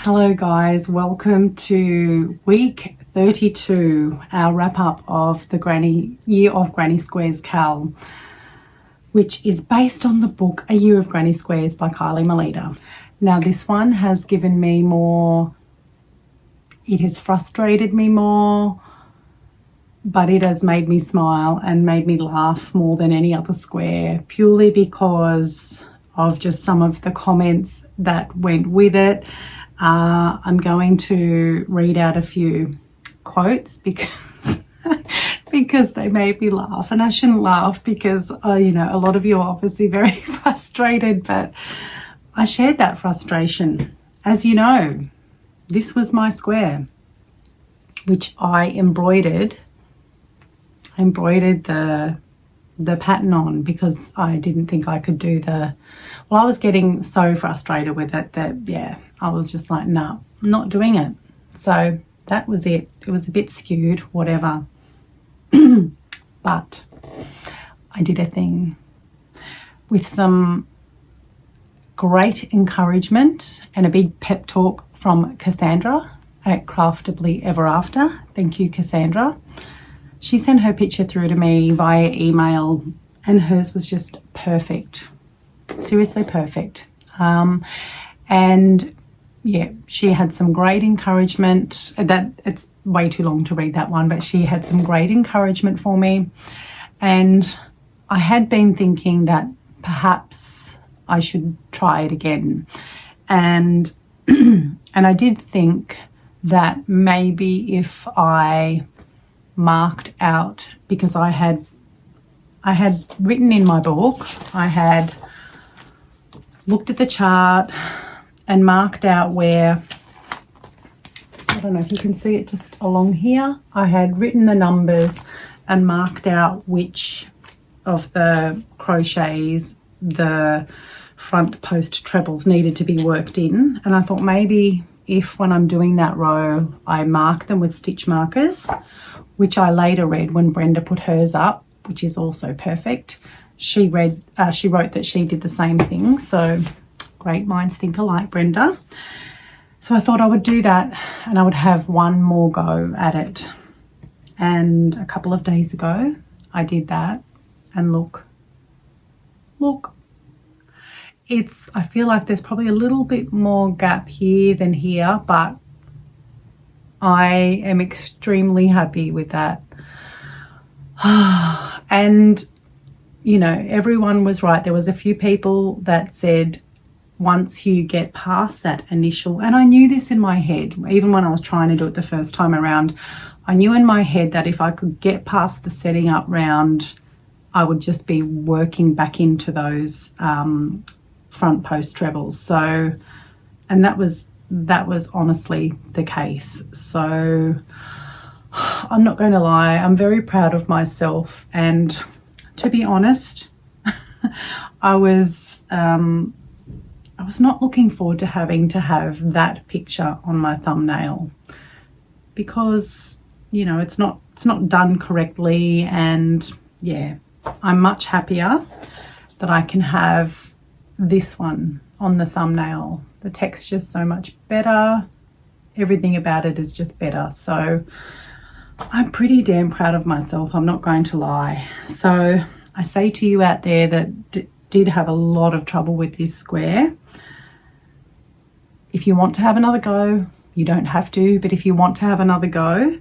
Hello guys, welcome to week 32, our wrap up of the Year of Granny Squares Cal, which is based on the book A Year of Granny Squares by Kylie Melita. Now this one has given me more, it has frustrated me more, but it has made me smile and made me laugh more than any other square, purely because of just some of the comments that went with it. I'm going to read out a few quotes because because they made me laugh, and I shouldn't laugh because you know, a lot of you are obviously very frustrated, but I shared that frustration. As you know, this was my square, which I embroidered the pattern on because I didn't think I could do I was getting so frustrated with it that, yeah, I was just like, no, I'm not doing it. So that was it. It was a bit skewed, whatever. But I did a thing with some great encouragement and a big pep talk from Cassandra at Craftably Ever After. Thank you, Cassandra. She sent her picture through to me via email and hers was just perfect. Seriously perfect. And yeah, she had some great encouragement. That it's way too long to read that one, but she had some great encouragement for me. And I had been thinking that perhaps I should try it again. And and I did think that maybe if I marked out, because I had written in my book, I had looked at the chart and marked out where, I don't know if you can see it just along here, I had written the numbers and marked out which of the crochets the front post trebles needed to be worked in. And I thought maybe if when I'm doing that row I mark them with stitch markers, which I later read when Brenda put hers up, which is also perfect. She wrote that she did the same thing. So great minds think alike, Brenda. So I thought I would do that and I would have one more go at it. And a couple of days ago, I did that and look, I feel like there's probably a little bit more gap here than here, but I am extremely happy with that. And, you know, everyone was right. There was a few people that said once you get past that initial, and I knew this in my head, even when I was trying to do it the first time around, I knew in my head that if I could get past the setting up round, I would just be working back into those front post trebles. So, and that was honestly the case. So I'm not going to lie, I'm very proud of myself, and to be honest, I was not looking forward to having to have that picture on my thumbnail because, you know, it's not done correctly. And yeah, I'm much happier that I can have this one on the thumbnail. The texture's so much better. Everything about it is just better. So I'm pretty damn proud of myself, I'm not going to lie. So I say to you out there that did have a lot of trouble with this square, if you want to have another go, you don't have to, but if you want to have another go,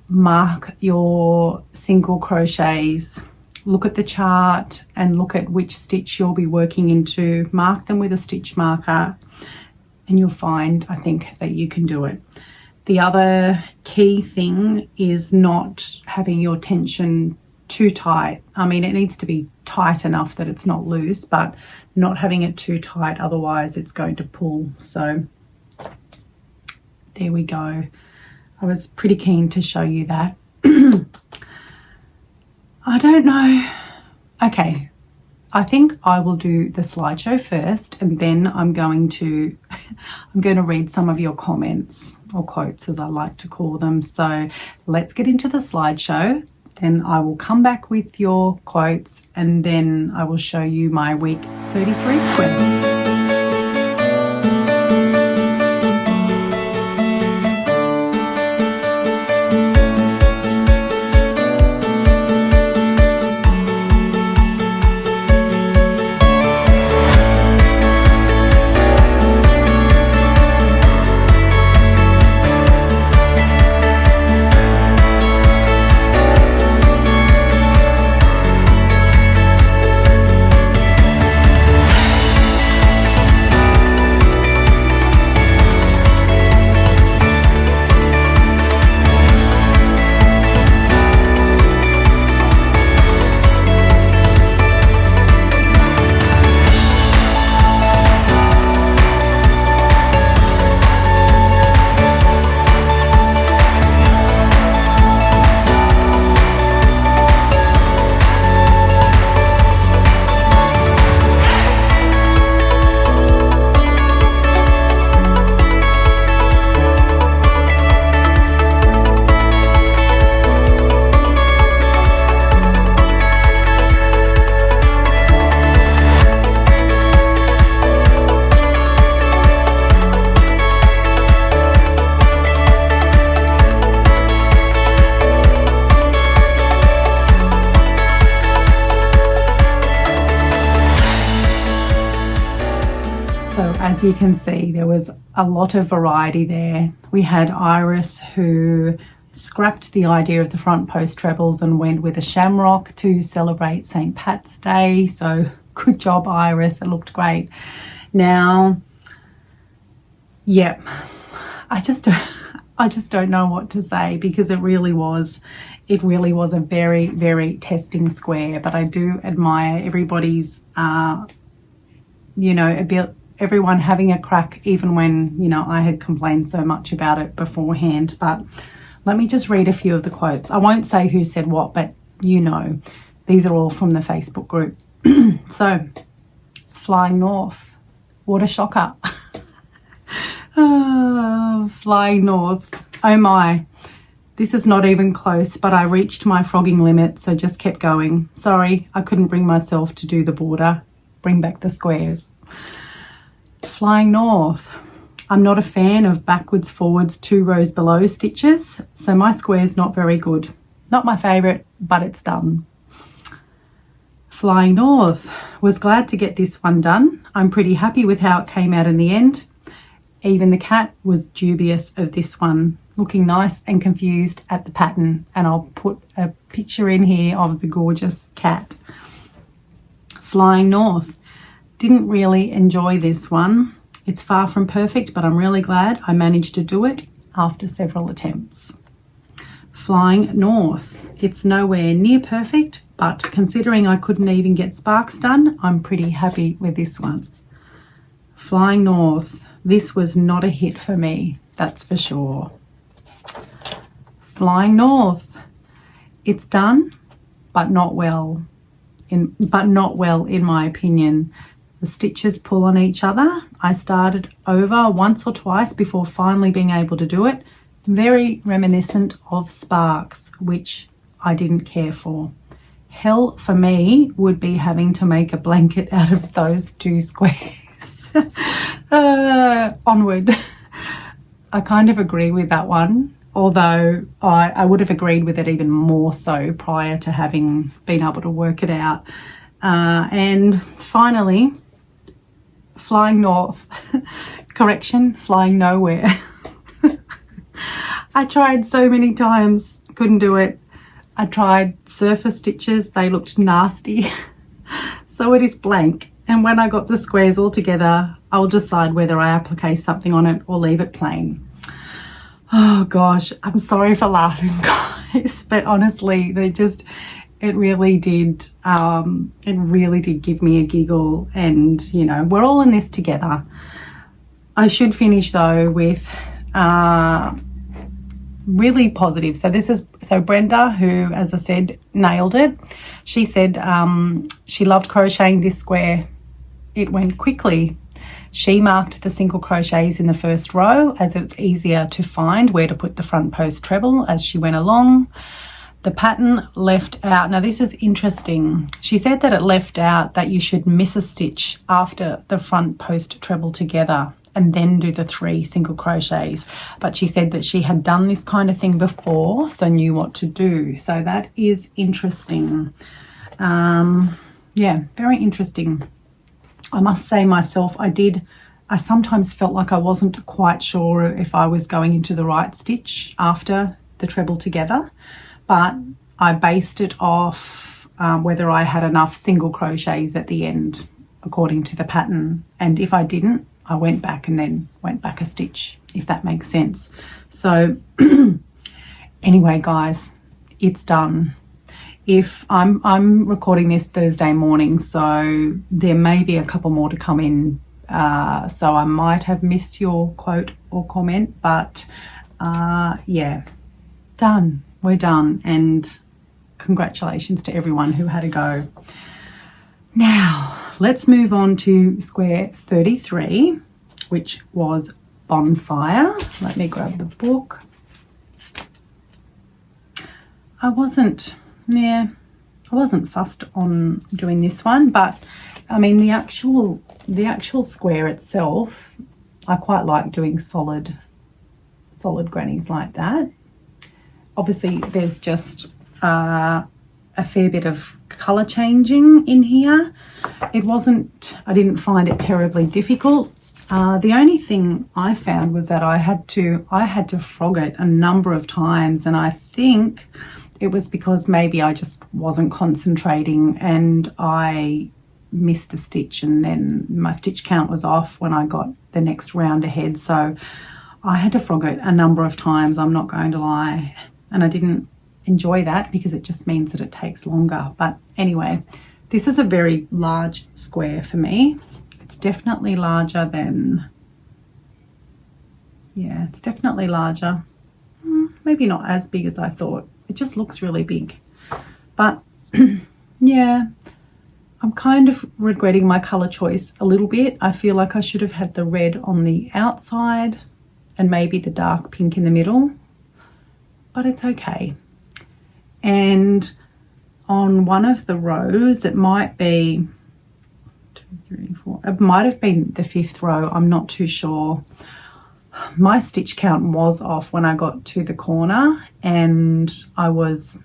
mark your single crochets, look at the chart and look at which stitch you'll be working into, mark them with a stitch marker, and you'll find, I think, that you can do it. The other key thing is not having your tension too tight. I mean, it needs to be tight enough that it's not loose, but not having it too tight, otherwise it's going to pull. So there we go. I was pretty keen to show you that. I don't know. Okay, I think I will do the slideshow first, and then I'm going to read some of your comments, or quotes as I like to call them. So let's get into the slideshow. Then I will come back with your quotes, and then I will show you my week 33 square. as you can see, there was a lot of variety there. We had Iris, who scrapped the idea of the front post trebles and went with a shamrock to celebrate St. Pat's Day. So good job, Iris. It looked great. Now, yeah, I just don't know what to say, because it really was a very, very testing square. But I do admire everybody's, everyone having a crack, even when, I had complained so much about it beforehand. But let me just read a few of the quotes. I won't say who said what, but these are all from the Facebook group. So, Flying North, what a shocker. Oh, Flying North, oh my, this is not even close, but I reached my frogging limit, so just kept going. Sorry, I couldn't bring myself to do the border. Bring back the squares. Flying North, I'm not a fan of backwards, forwards, 2 rows below stitches, so my square's not very good. Not my favourite, but it's done. Flying North, was glad to get this one done. I'm pretty happy with how it came out in the end. Even the cat was dubious of this one, looking nice and confused at the pattern. And I'll put a picture in here of the gorgeous cat. Flying North, didn't really enjoy this one. It's far from perfect, but I'm really glad I managed to do it after several attempts. Flying North, it's nowhere near perfect, but considering I couldn't even get sparks done, I'm pretty happy with this one. Flying North, this was not a hit for me, that's for sure. Flying North, it's done, but not well. In my opinion. The stitches pull on each other. I started over once or twice before finally being able to do it. Very reminiscent of sparks, which I didn't care for. Hell for me would be having to make a blanket out of those 2 squares. Onward. I kind of agree with that one, although I would have agreed with it even more so prior to having been able to work it out. And finally, Flying North. Correction, flying nowhere. I tried so many times, couldn't do it. I tried surface stitches, they looked nasty. So it is blank. And when I got the squares all together, I'll decide whether I applique something on it or leave it plain. Oh gosh, I'm sorry for laughing, guys, but honestly, it really did give me a giggle, and we're all in this together. I should finish though with really positive. So Brenda, who, as I said, nailed it. She said she loved crocheting this square. It went quickly. She marked the single crochets in the first row, as it's easier to find where to put the front post treble as she went along. The pattern left out, now this is interesting. She said that it left out that you should miss a stitch after the front post treble together and then do the 3 single crochets. But she said that she had done this kind of thing before, so knew what to do. So that is interesting. Yeah, very interesting. I must say myself, I sometimes felt like I wasn't quite sure if I was going into the right stitch after the treble together, but I based it off whether I had enough single crochets at the end according to the pattern. And if I didn't, I went back and then went back a stitch, if that makes sense. So anyway, guys, it's done. If I'm recording this Thursday morning, so there may be a couple more to come in. So I might have missed your quote or comment, but yeah, done. We're done, and congratulations to everyone who had a go. Now, let's move on to square 33, which was Bonfire. Let me grab the book. I wasn't fussed on doing this one, but I mean the actual square itself, I quite like doing solid grannies like that. Obviously there's just a fair bit of color changing in here. I didn't find it terribly difficult. The only thing I found was that I had to frog it a number of times, and I think it was because maybe I just wasn't concentrating and I missed a stitch, and then my stitch count was off when I got the next round ahead. So I had to frog it a number of times, I'm not going to lie, and I didn't enjoy that because it just means that it takes longer. But anyway, this is a very large square for me. It's definitely larger than, yeah, it's definitely larger. Maybe not as big as I thought. It just looks really big. But yeah, I'm kind of regretting my color choice a little bit. I feel like I should have had the red on the outside and maybe the dark pink in the middle, but it's okay. And on one of the rows, it might be 2, 3, 4, it might have been the 5th row, I'm not too sure. My stitch count was off when I got to the corner, and I was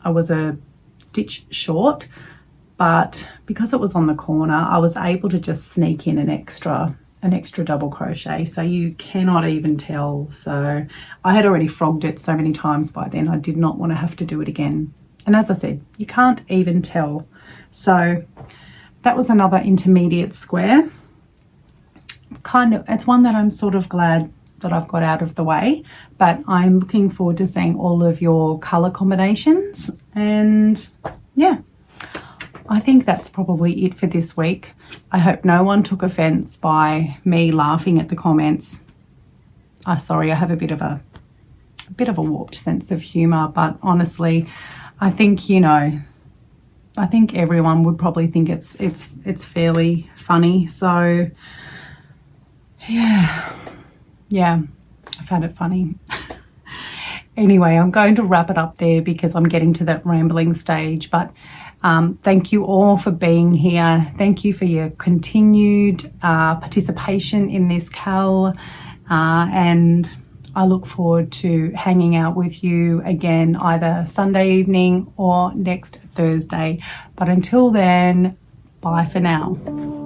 a stitch short, but because it was on the corner, I was able to just sneak in an extra double crochet, so you cannot even tell. So I had already frogged it so many times by then, I did not want to have to do it again. And as I said, you can't even tell. So that was another intermediate square. It's one that I'm sort of glad that I've got out of the way, but I'm looking forward to seeing all of your color combinations. And yeah, I think that's probably it for this week. I hope no one took offense by me laughing at the comments. Sorry, I have a bit of a warped sense of humor, but honestly, I think, you know, I think everyone would probably think it's fairly funny. So yeah, I found it funny. Anyway, I'm going to wrap it up there because I'm getting to that rambling stage, but thank you all for being here. Thank you for your continued participation in this Cal, and I look forward to hanging out with you again either Sunday evening or next Thursday. But until then, bye for now.